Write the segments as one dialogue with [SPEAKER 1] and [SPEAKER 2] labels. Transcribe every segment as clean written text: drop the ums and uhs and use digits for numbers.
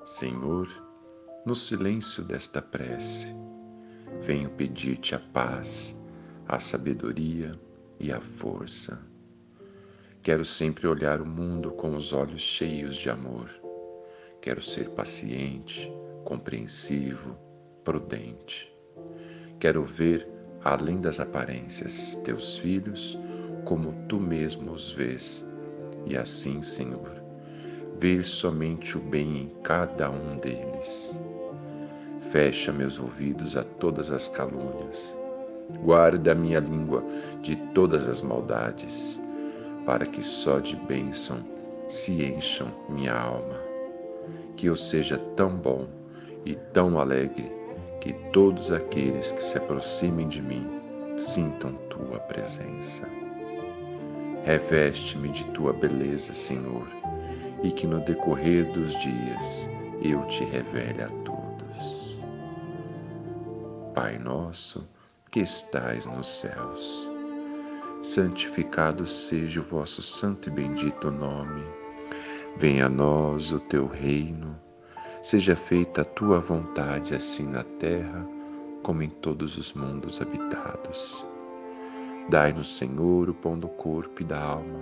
[SPEAKER 1] Senhor, no silêncio desta prece, venho pedir-te a paz, a sabedoria e a força. Quero sempre olhar o mundo com os olhos cheios de amor. Quero ser paciente, compreensivo, prudente. Quero ver, além das aparências, teus filhos como tu mesmo os vês. E assim, Senhor, ver somente o bem em cada um deles. Fecha meus ouvidos a todas as calúnias. Guarda minha língua de todas as maldades, para que só de bênção se encham minha alma. Que eu seja tão bom e tão alegre que todos aqueles que se aproximem de mim sintam tua presença. Reveste-me de tua beleza, Senhor, e que no decorrer dos dias eu te revele a todos. Pai nosso, que estais nos céus, santificado seja o vosso santo e bendito nome. Venha a nós o teu reino, seja feita a tua vontade, assim na terra como em todos os mundos habitados. Dai-nos, Senhor, o pão do corpo e da alma.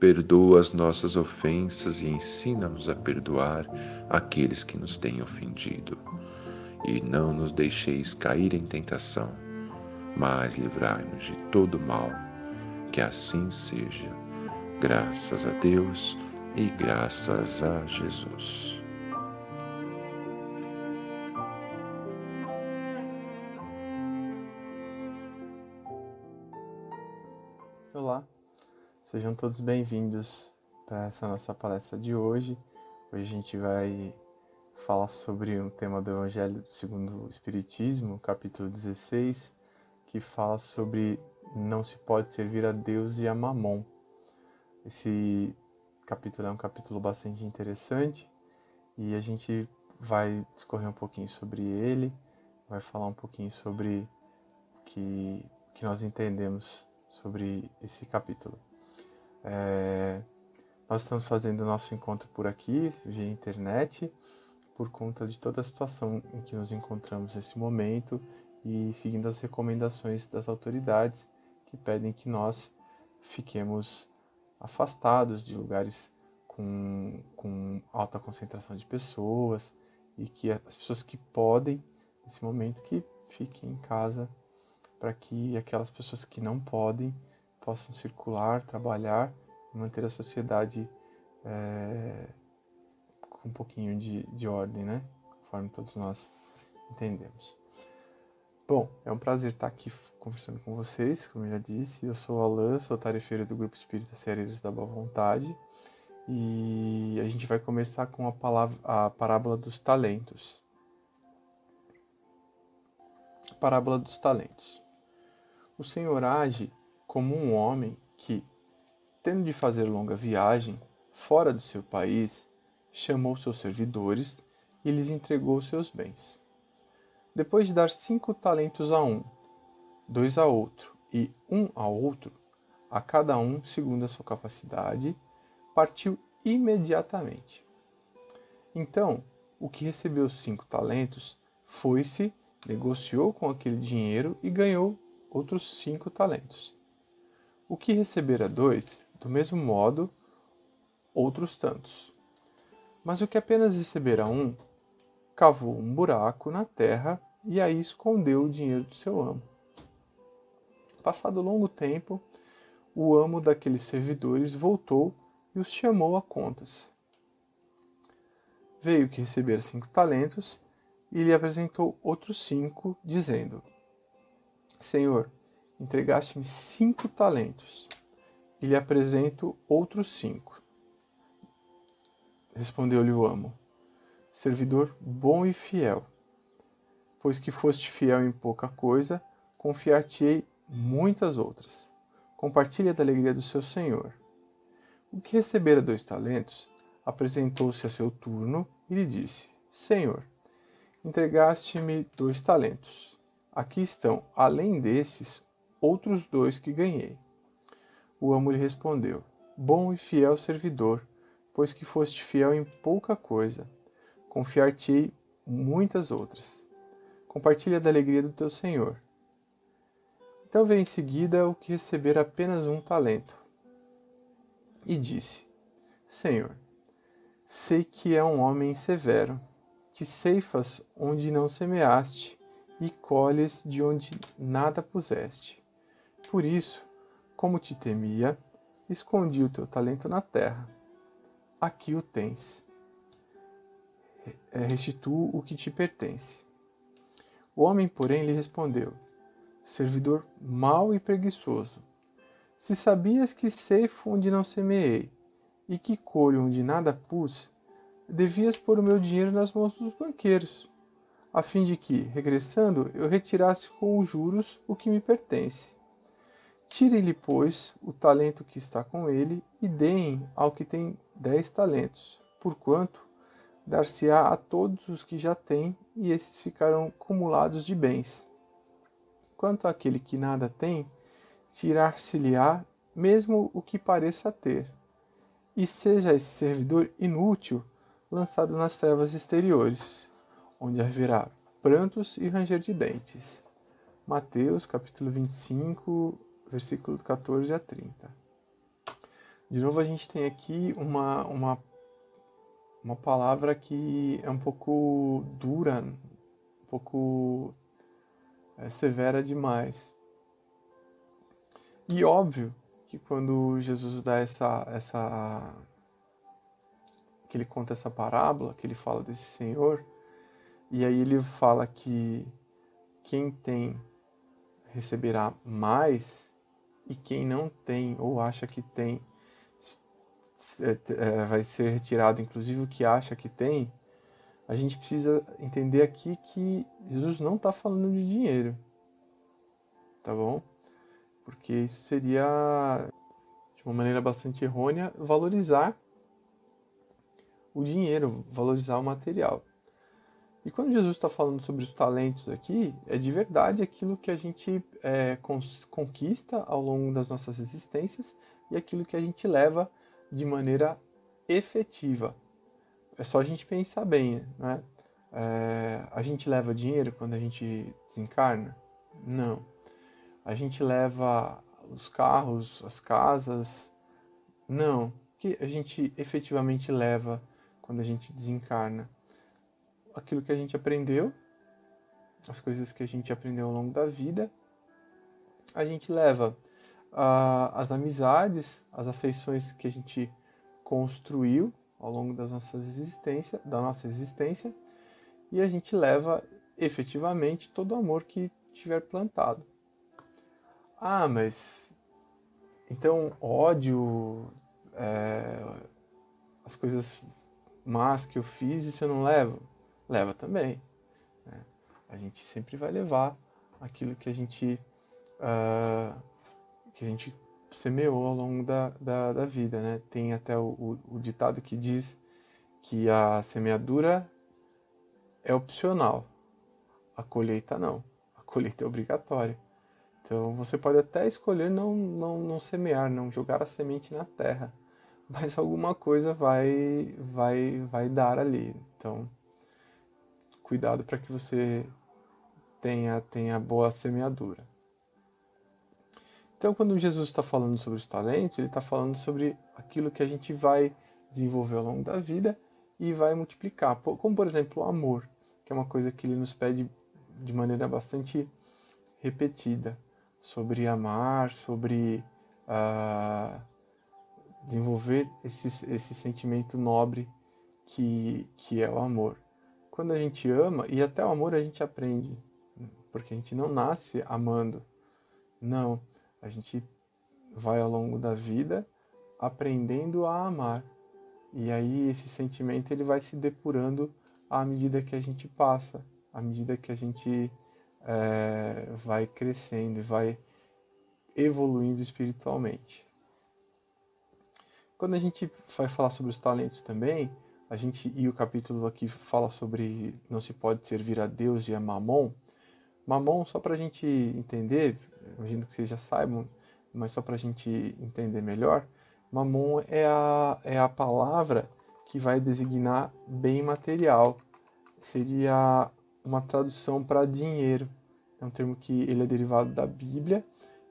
[SPEAKER 1] Perdoa as nossas ofensas e ensina-nos a perdoar aqueles que nos têm ofendido. E não nos deixeis cair em tentação, mas livrai-nos de todo mal. Que assim seja, graças a Deus e graças a Jesus.
[SPEAKER 2] Olá, sejam todos bem-vindos para essa nossa palestra de hoje. Hoje a gente vai falar sobre um tema do Evangelho segundo o Espiritismo, capítulo 16, que fala sobre não se pode servir a Deus e a Mamon. Esse capítulo é um capítulo bastante interessante e a gente vai discorrer um pouquinho sobre ele, vai falar um pouquinho sobre o que nós entendemos sobre esse capítulo. Nós estamos fazendo o nosso encontro por aqui, via internet, por conta de toda a situação em que nos encontramos nesse momento e seguindo as recomendações das autoridades que pedem que nós fiquemos afastados de lugares com alta concentração de pessoas e que as pessoas que podem, nesse momento, que fiquem em casa para que aquelas pessoas que não podem possam circular, trabalhar e manter a sociedade com um pouquinho de ordem, né? Conforme todos nós entendemos. Bom, é um prazer estar aqui conversando com vocês, como eu já disse. Eu sou o Alan, sou tarefeiro do Grupo Espírita Ceareiros da Boa Vontade e a gente vai começar com a parábola dos talentos. A parábola dos talentos. O Senhor age como um homem que, tendo de fazer longa viagem fora do seu país, chamou seus servidores e lhes entregou seus bens. Depois de dar 5 talentos a um, 2 a outro e 1 a outro, a cada um segundo a sua capacidade, partiu imediatamente. Então, o que recebeu 5 talentos foi-se, negociou com aquele dinheiro e ganhou outros 5 talentos. O que recebera 2, do mesmo modo, outros tantos. Mas o que apenas recebera 1, cavou um buraco na terra e aí escondeu o dinheiro do seu amo. Passado longo tempo, o amo daqueles servidores voltou e os chamou a contas. Veio que recebera 5 talentos e lhe apresentou outros 5, dizendo: Senhor, entregaste-me 5 talentos, e lhe apresento outros 5. Respondeu-lhe o amo: servidor bom e fiel, pois que foste fiel em pouca coisa, confiar-te-ei muitas outras. Compartilha da alegria do seu senhor. O que recebera 2 talentos, apresentou-se a seu turno e lhe disse: Senhor, entregaste-me 2 talentos. Aqui estão, além desses, outros 2 que ganhei. O amo lhe respondeu: Bom e fiel servidor, pois que foste fiel em pouca coisa, confiar-te-ei muitas outras. Compartilha da alegria do teu senhor. Então veio em seguida o que recebera apenas 1 talento, e disse: Senhor, sei que é um homem severo, que ceifas onde não semeaste, e colhes de onde nada puseste. Por isso, como te temia, escondi o teu talento na terra. Aqui o tens. Restituo o que te pertence. O homem, porém, lhe respondeu: servidor mau e preguiçoso, se sabias que ceifo onde não semeei, e que colho onde nada pus, devias pôr o meu dinheiro nas mãos dos banqueiros, a fim de que, regressando, eu retirasse com os juros o que me pertence. Tirem-lhe, pois, o talento que está com ele, e deem ao que tem 10 talentos, porquanto dar-se-á a todos os que já têm, e esses ficarão cumulados de bens. Quanto àquele que nada tem, tirar-se-lhe-á mesmo o que pareça ter, e seja esse servidor inútil lançado nas trevas exteriores, onde haverá prantos e ranger de dentes. Mateus, capítulo 25, versículo 14 a 30. De novo, a gente tem aqui uma palavra que é um pouco dura, um pouco severa demais. E óbvio que quando Jesus dá que ele conta essa parábola, que ele fala desse Senhor, e aí ele fala que quem tem receberá mais, e quem não tem ou acha que tem vai ser retirado, inclusive o que acha que tem. A gente precisa entender aqui que Jesus não está falando de dinheiro, tá bom? Porque isso seria, de uma maneira bastante errônea, valorizar o dinheiro, valorizar o material. E quando Jesus está falando sobre os talentos aqui, é de verdade aquilo que a gente conquista ao longo das nossas existências e aquilo que a gente leva de maneira efetiva. É só a gente pensar bem, né? A gente leva dinheiro quando a gente desencarna? Não. A gente leva os carros, as casas? Não. O que a gente efetivamente leva quando a gente desencarna? Aquilo que a gente aprendeu, as coisas que a gente aprendeu ao longo da vida. A gente leva as amizades, as afeições que a gente construiu ao longo da nossa existência, e a gente leva efetivamente todo o amor que tiver plantado. Ah, mas então ódio, as coisas más que eu fiz, isso eu não levo? Leva também, né? A gente sempre vai levar aquilo que a gente semeou ao longo da vida, né? Tem até o ditado que diz que a semeadura é opcional, a colheita não. A colheita é obrigatória. Então você pode até escolher não semear, não jogar a semente na terra, mas alguma coisa vai dar ali. Então, cuidado para que você tenha boa semeadura. Então, quando Jesus está falando sobre os talentos, ele está falando sobre aquilo que a gente vai desenvolver ao longo da vida e vai multiplicar. Como, por exemplo, o amor, que é uma coisa que ele nos pede de maneira bastante repetida, sobre amar, sobre desenvolver esse sentimento nobre que é o amor. Quando a gente ama, e até o amor a gente aprende, porque a gente não nasce amando, não. A gente vai ao longo da vida aprendendo a amar. E aí esse sentimento ele vai se depurando à medida que a gente passa, à medida que a gente vai crescendo e vai evoluindo espiritualmente. Quando a gente vai falar sobre os talentos também, e o capítulo aqui fala sobre não se pode servir a Deus e a Mamon. Mamon, só para a gente entender, imagino que vocês já saibam, mas só para a gente entender melhor, Mamon é a palavra que vai designar bem material. Seria uma tradução para dinheiro. É um termo que ele é derivado da Bíblia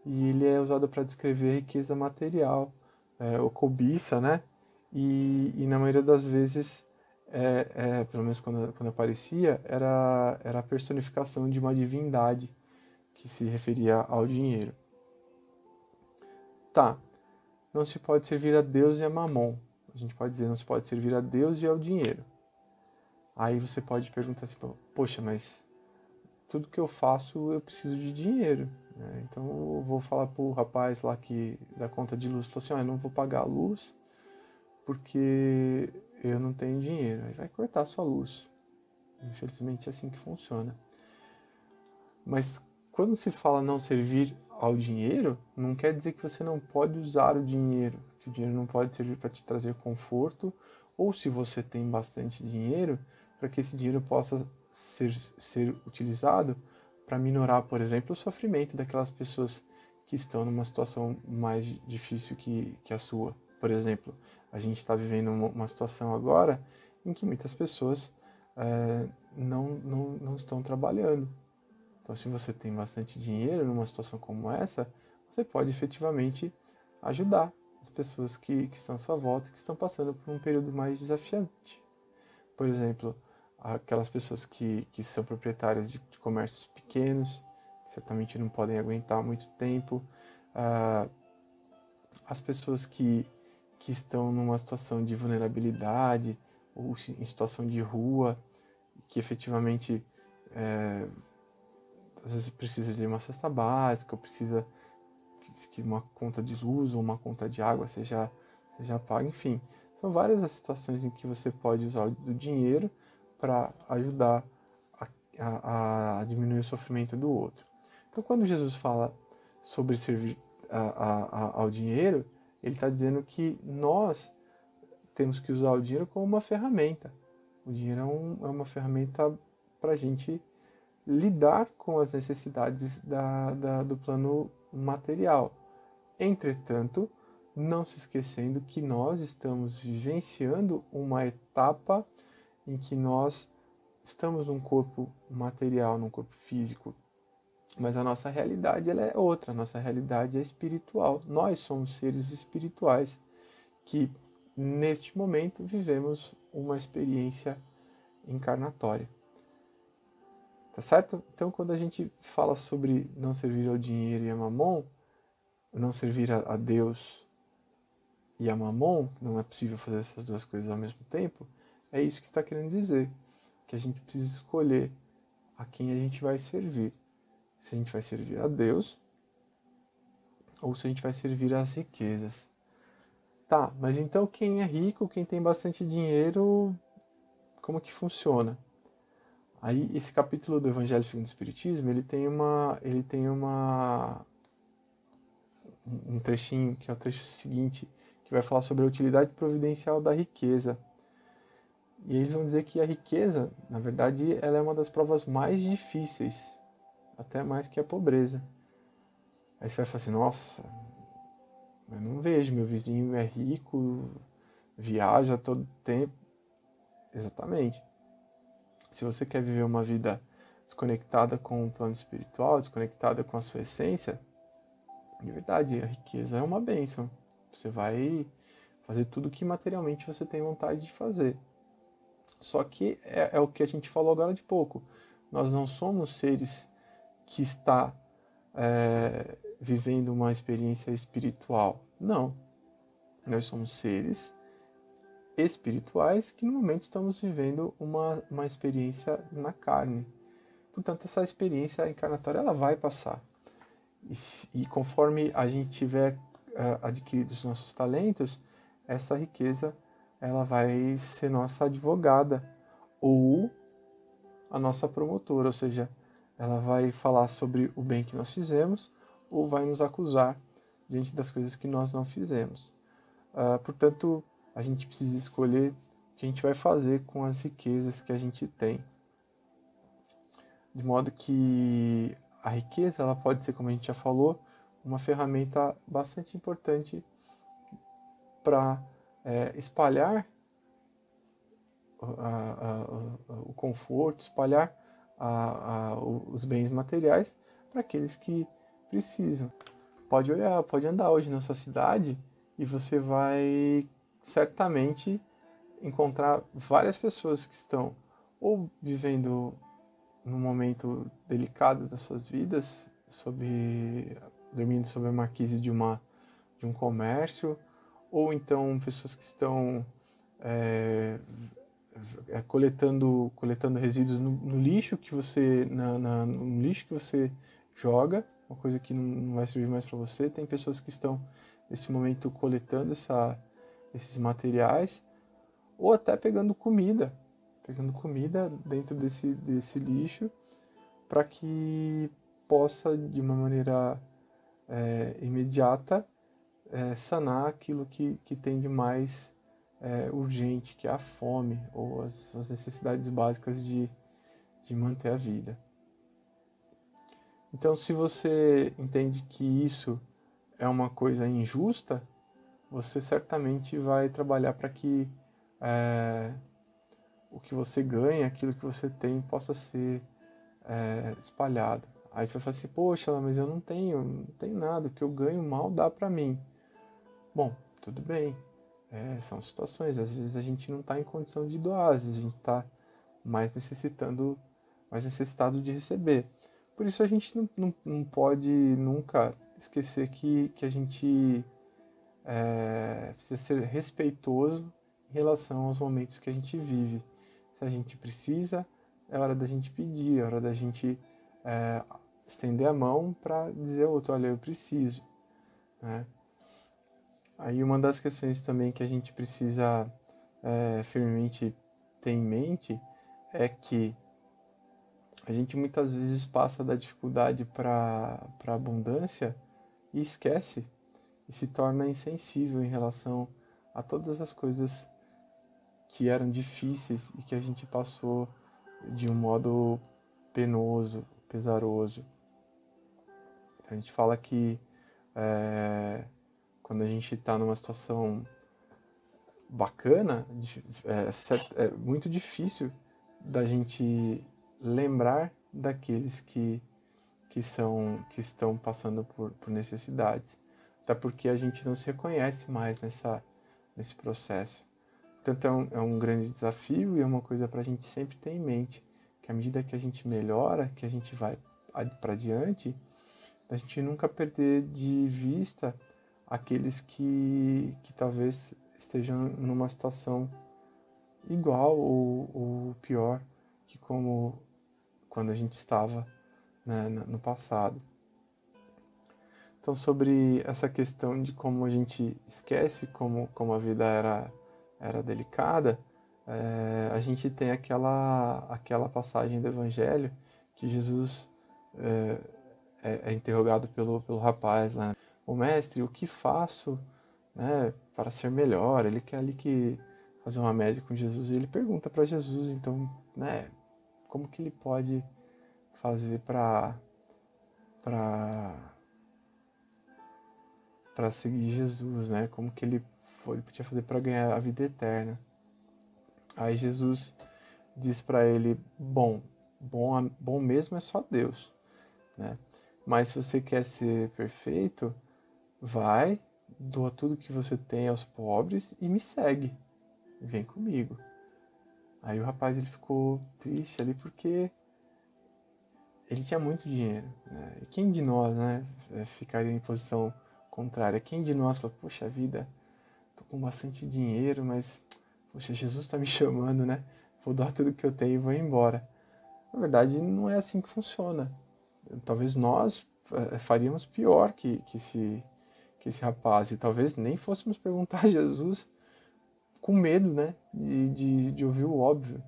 [SPEAKER 2] e ele é usado para descrever riqueza material, ou cobiça, né? E na maioria das vezes, pelo menos quando aparecia, era a personificação de uma divindade que se referia ao dinheiro. Tá, não se pode servir a Deus e a Mamon. A gente pode dizer, não se pode servir a Deus e ao dinheiro. Aí você pode perguntar assim, poxa, mas tudo que eu faço eu preciso de dinheiro, né? Então eu vou falar pro rapaz lá que da conta de luz, assim, eu não vou pagar a luz porque eu não tenho dinheiro. Aí vai cortar a sua luz. Infelizmente é assim que funciona. Mas quando se fala não servir ao dinheiro, não quer dizer que você não pode usar o dinheiro, que o dinheiro não pode servir para te trazer conforto, ou se você tem bastante dinheiro, para que esse dinheiro possa ser utilizado para minorar, por exemplo, o sofrimento daquelas pessoas que estão numa situação mais difícil que a sua. Por exemplo, a gente está vivendo uma situação agora em que muitas pessoas não estão trabalhando. Então, se você tem bastante dinheiro numa situação como essa, você pode efetivamente ajudar as pessoas que estão à sua volta, que estão passando por um período mais desafiante. Por exemplo, aquelas pessoas que são proprietárias de comércios pequenos, que certamente não podem aguentar muito tempo, as pessoas que estão numa situação de vulnerabilidade ou em situação de rua, que efetivamente às vezes precisa de uma cesta básica, ou precisa que uma conta de luz ou uma conta de água seja paga, enfim. São várias as situações em que você pode usar o dinheiro para ajudar a diminuir o sofrimento do outro. Então, quando Jesus fala sobre servir ao dinheiro, ele está dizendo que nós temos que usar o dinheiro como uma ferramenta. O dinheiro é uma ferramenta para a gente lidar com as necessidades do plano material. Entretanto, não se esquecendo que nós estamos vivenciando uma etapa em que nós estamos num corpo material, num corpo físico, mas a nossa realidade ela é outra, a nossa realidade é espiritual. Nós somos seres espirituais que, neste momento, vivemos uma experiência encarnatória. Tá certo? Então, quando a gente fala sobre não servir ao dinheiro e a mamon, não servir a Deus e a mamon, não é possível fazer essas duas coisas ao mesmo tempo, é isso que está querendo dizer. Que a gente precisa escolher a quem a gente vai servir. Se a gente vai servir a Deus ou se a gente vai servir às riquezas. Tá, mas então quem é rico, quem tem bastante dinheiro, como que funciona? Aí esse capítulo do Evangelho segundo o Espiritismo, ele tem um trechinho, que é o trecho seguinte, que vai falar sobre a utilidade providencial da riqueza. E eles vão dizer que a riqueza, na verdade, ela é uma das provas mais difíceis, até mais que a pobreza. Aí você vai falar assim, nossa, eu não vejo, meu vizinho é rico, viaja todo tempo. Exatamente. Se você quer viver uma vida desconectada com o plano espiritual, desconectada com a sua essência, de verdade, a riqueza é uma bênção. Você vai fazer tudo que materialmente você tem vontade de fazer. Só que é o que a gente falou agora de pouco. Nós não somos seres que está vivendo uma experiência espiritual. Não. Nós somos seres espirituais que no momento estamos vivendo uma experiência na carne. Portanto, essa experiência encarnatória ela vai passar. E conforme a gente tiver adquirido os nossos talentos, essa riqueza ela vai ser nossa advogada ou a nossa promotora, ou seja, ela vai falar sobre o bem que nós fizemos ou vai nos acusar diante das coisas que nós não fizemos. Portanto, a gente precisa escolher o que a gente vai fazer com as riquezas que a gente tem. De modo que a riqueza ela pode ser, como a gente já falou, uma ferramenta bastante importante para espalhar o conforto, espalhar os bens materiais para aqueles que precisam. Pode andar hoje na sua cidade e você vai certamente encontrar várias pessoas que estão ou vivendo num momento delicado das suas vidas, dormindo sob a marquise de um comércio, ou então pessoas que estão coletando resíduos no lixo que você no lixo que você joga, uma coisa que não vai servir mais para você. Tem pessoas que estão nesse momento coletando esses materiais, ou até pegando comida dentro desse lixo, para que possa, de uma maneira imediata, sanar aquilo que tem de mais urgente, que é a fome, ou as necessidades básicas de manter a vida. Então, se você entende que isso é uma coisa injusta, você certamente vai trabalhar para que o que você ganha, aquilo que você tem, possa ser espalhado. Aí você vai falar assim, poxa, mas eu não tenho nada, o que eu ganho mal dá para mim. Bom, tudo bem, são situações, às vezes a gente não está em condição de doar, às vezes a gente está mais necessitado de receber. Por isso a gente não pode nunca esquecer que a gente precisa ser respeitoso em relação aos momentos que a gente vive. Se a gente precisa, é hora da gente pedir, é hora da gente estender a mão para dizer ao outro, olha, eu preciso, né? Aí uma das questões também que a gente precisa firmemente ter em mente é que a gente muitas vezes passa da dificuldade para a abundância e esquece e se torna insensível em relação a todas as coisas que eram difíceis e que a gente passou de um modo penoso, pesaroso. Então a gente fala que quando a gente está numa situação bacana, é muito difícil da gente lembrar daqueles que estão passando por necessidades, até porque a gente não se reconhece mais nesse processo. Então é um grande desafio e é uma coisa para a gente sempre ter em mente, que à medida que a gente melhora, que a gente vai para diante, a gente nunca perder de vista aqueles que talvez estejam numa situação igual ou pior que como quando a gente estava, né, no passado. Então, sobre essa questão de como a gente esquece como a vida era delicada, a gente tem aquela passagem do Evangelho que Jesus é interrogado pelo rapaz lá. O mestre, o que faço, né, para ser melhor? Ele quer ali fazer uma média com Jesus e ele pergunta para Jesus, então, né, como que ele pode fazer para seguir Jesus, né? Como que ele podia fazer para ganhar a vida eterna? Aí Jesus diz para ele, bom mesmo é só Deus, né? Mas se você quer ser perfeito, vai, doa tudo que você tem aos pobres e me segue, vem comigo. Aí o rapaz ele ficou triste ali porque ele tinha muito dinheiro, né? E quem de nós, né, ficaria em posição contrária? Quem de nós fala, poxa vida, tô com bastante dinheiro, mas poxa, Jesus está me chamando, né? Vou dar tudo que eu tenho e vou embora. Na verdade, não é assim que funciona. Talvez nós faríamos pior que esse rapaz, e talvez nem fôssemos perguntar a Jesus com medo, né, de ouvir o óbvio.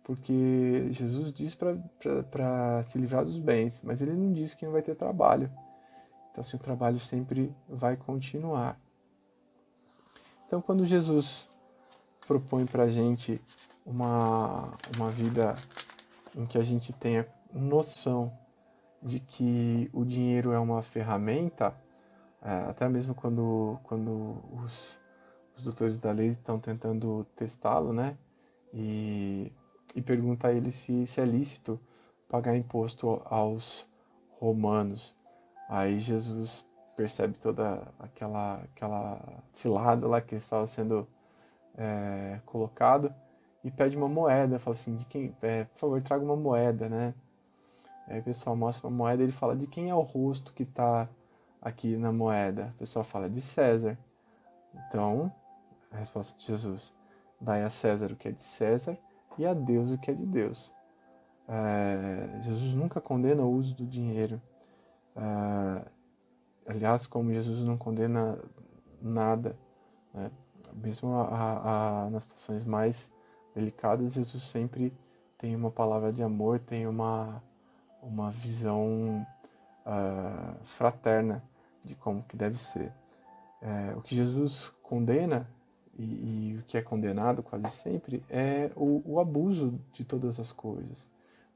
[SPEAKER 2] Porque Jesus diz para se livrar dos bens, mas ele não diz que não vai ter trabalho. Então, assim, o trabalho sempre vai continuar. Então, quando Jesus propõe para a gente uma vida em que a gente tenha noção de que o dinheiro é uma ferramenta, até mesmo quando os os doutores da lei estão tentando testá-lo, né? E pergunta a ele se é lícito pagar imposto aos romanos. Aí Jesus percebe toda aquela cilada lá que ele estava sendo colocado e pede uma moeda, fala assim, de quem, por favor, traga uma moeda, né? Aí o pessoal mostra uma moeda e ele fala, de quem é o rosto que está aqui na moeda? O pessoal fala, de César. Então, a resposta de Jesus, dai a César o que é de César e a Deus o que é de Deus. Jesus nunca condena o uso do dinheiro. Aliás, como Jesus não condena nada, né? Mesmo nas situações mais delicadas, Jesus sempre tem uma palavra de amor, tem uma visão fraterna de como que deve ser. O que Jesus condena e o que é condenado quase sempre é o abuso de todas as coisas.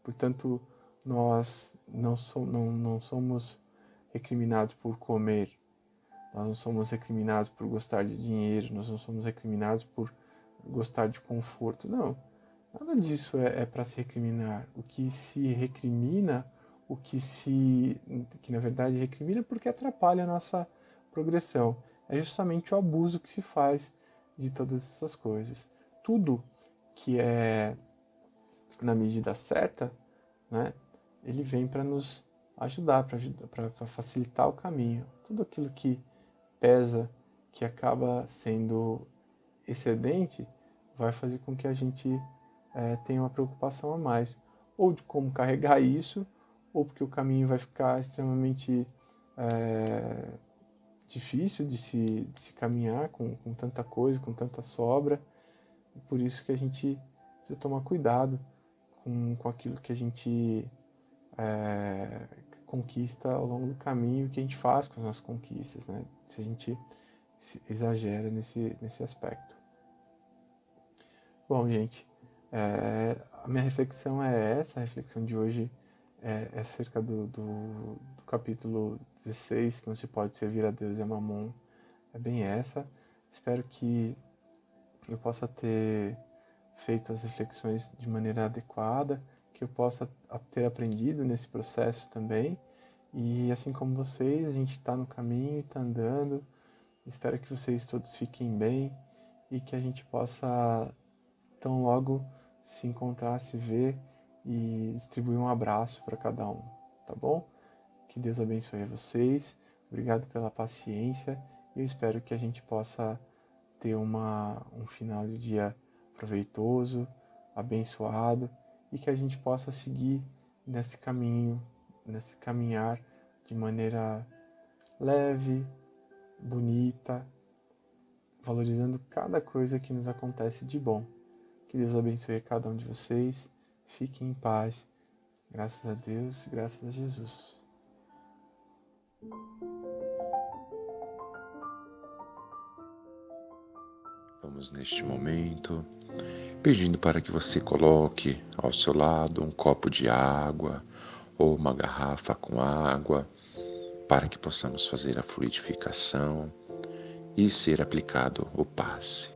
[SPEAKER 2] Portanto, nós não somos recriminados por comer, nós não somos recriminados por gostar de dinheiro, nós não somos recriminados por gostar de conforto. Não, nada disso é para se recriminar. O que se recrimina, que na verdade recrimina porque atrapalha a nossa progressão, é justamente o abuso que se faz de todas essas coisas. Tudo que é na medida certa, né, ele vem para nos ajudar, para facilitar o caminho. Tudo aquilo que pesa, que acaba sendo excedente, vai fazer com que a gente tenha uma preocupação a mais, ou de como carregar isso, ou porque o caminho vai ficar extremamente difícil de se caminhar com tanta coisa, com tanta sobra. E por isso que a gente precisa tomar cuidado com aquilo que a gente conquista ao longo do caminho, o que a gente faz com as nossas conquistas, né? Se a gente exagera nesse aspecto. Bom, gente, a minha reflexão é essa, a reflexão de hoje é acerca do capítulo 16, não se pode servir a Deus e a Mamon, é bem essa. Espero que eu possa ter feito as reflexões de maneira adequada, que eu possa ter aprendido nesse processo também, e assim como vocês, a gente está no caminho, está andando. Espero que vocês todos fiquem bem e que a gente possa tão logo se encontrar, se ver e distribuir um abraço para cada um, tá bom? Que Deus abençoe vocês, obrigado pela paciência e eu espero que a gente possa ter um final de dia proveitoso, abençoado e que a gente possa seguir nesse caminho, nesse caminhar de maneira leve, bonita, valorizando cada coisa que nos acontece de bom. Que Deus abençoe cada um de vocês. Fiquem em paz. Graças a Deus e graças a Jesus.
[SPEAKER 1] Vamos neste momento pedindo para que você coloque ao seu lado um copo de água ou uma garrafa com água para que possamos fazer a fluidificação e ser aplicado o passe.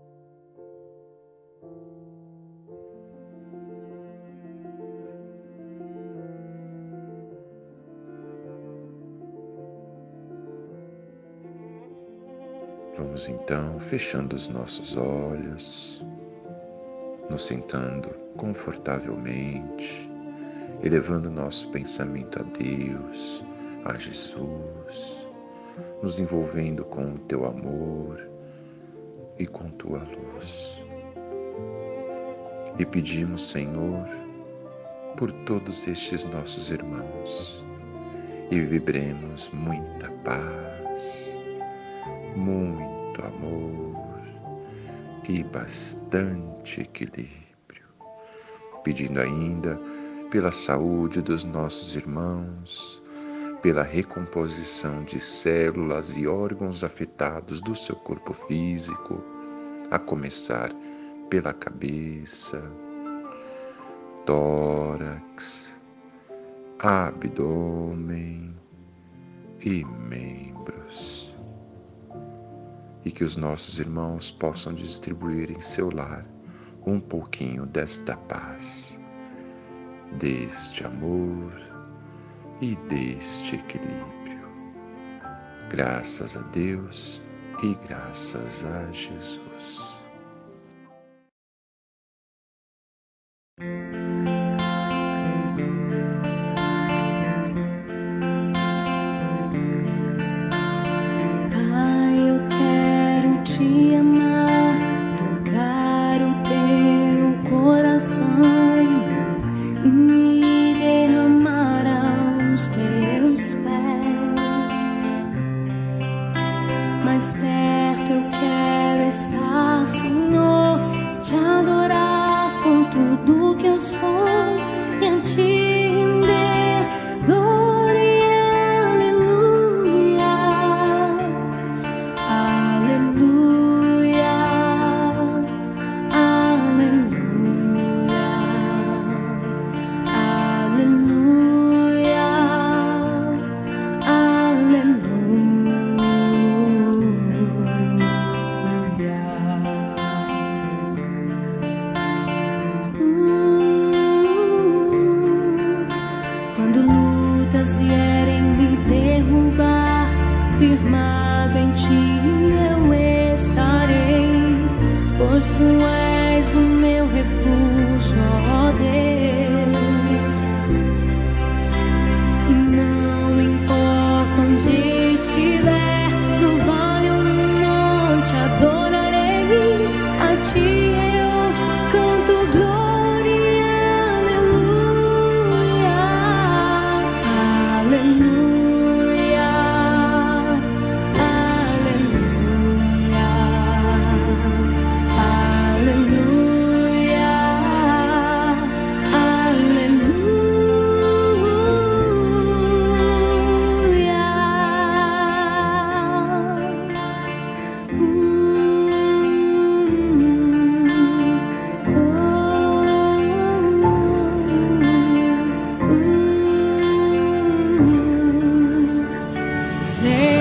[SPEAKER 1] Vamos então fechando os nossos olhos, nos sentando confortavelmente, elevando nosso pensamento a Deus, a Jesus, nos envolvendo com o teu amor e com tua luz. E pedimos, Senhor, por todos estes nossos irmãos, e vibremos muita paz, muito amor e bastante equilíbrio, pedindo ainda pela saúde dos nossos irmãos, pela recomposição de células e órgãos afetados do seu corpo físico, a começar pela cabeça, tórax, abdômen e membros. E e que os nossos irmãos possam distribuir em seu lar um pouquinho desta paz, deste amor e deste equilíbrio. Graças a Deus e graças a Jesus.
[SPEAKER 3] Te amar, tocar o teu coração e derramar aos teus pés. Mais perto eu quero estar, Senhor, te adorar com tudo que eu sou e a te render glória. Quando lutas vierem me derrubar, firmado em ti eu estarei, pois tu és o meu refúgio, ó Deus. E não importa onde estiver, no vale ou no monte, adorarei a ti. Eu canto glória. Say